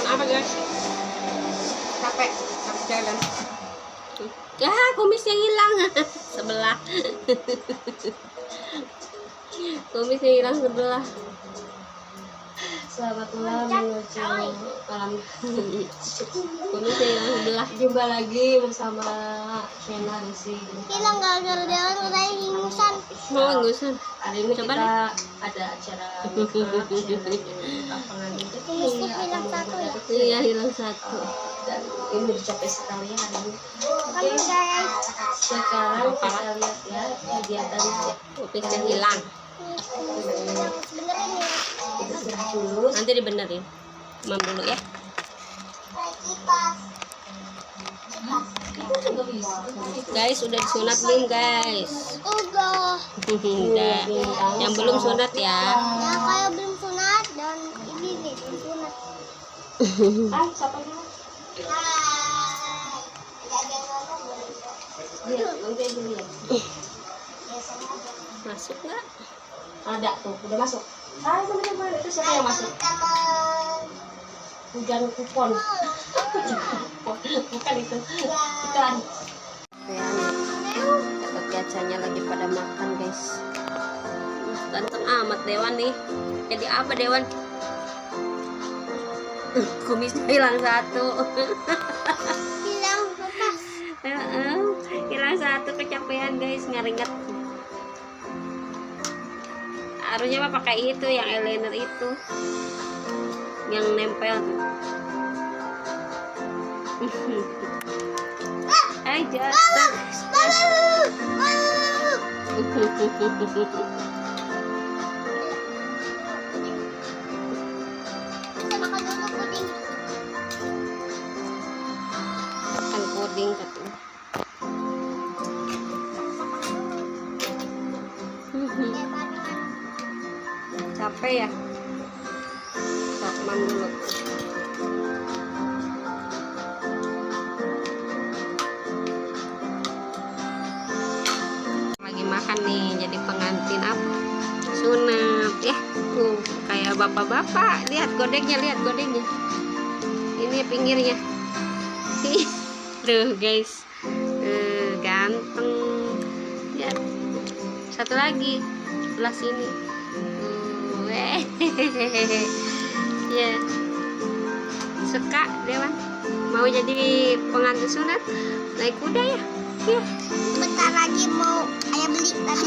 apa guys? Capek jalan. Ya, kumisnya hilang sebelah. Kumisnya hilang sebelah. Selamat malam menuju malam. Kumisnya hilang sebelah. Jumpa lagi bersama Shena Desi. Hilang gara-gara jalan katanya hingusan. Oh, ingusan. Hari ini Coba kita ada acara Kumisnya hilang satu ya. Iya, hilang satu. dan ini dicapai sekalian hari ini. Kamu guys. Sekarang kita lihat ya kegiatannya. Kumisnya hilang. Yang sebenarnya ya. Kita sudah lulus. Nanti dibenerin. Mam dulu ya. Guys, udah disunat belum guys? Udah. Udah. Yang belum sunat ya. Ya kayak belum sunat dan ini nih belum sunat. Ah, siapa dulu? Lihat, nanti aja lihat. Masuk nggak? Ada tuh, udah masuk. Ah, bener-bener itu siapa yang masuk? Hujan kupon. Bukan itu. Iklan. Dapat kacanya lagi pada makan guys. Ganteng amat Dewan nih. Jadi apa Dewan? Kumisnya hilang satu. Hilang lepas. Hilang satu, kecapean guys, ngeringet. Harusnya mah pakai itu yang eyeliner itu. Yang nempel tuh. Jatuh. Kita makan dulu puding. Makan puding katanya. Capek ya? Sakman dulu. Lagi makan nih, jadi pengantin apa? Sunat ya. Kayak bapak-bapak. Lihat godengnya, lihat godengnya. Ini pinggirnya. Tuh guys. Ganteng. Ya. Satu lagi sebelah sini. Ya. Suka Dewan? Mau jadi pengantin sunat? Naik kuda ya? Iya. Bentar lagi mau ayah beli tadi ya.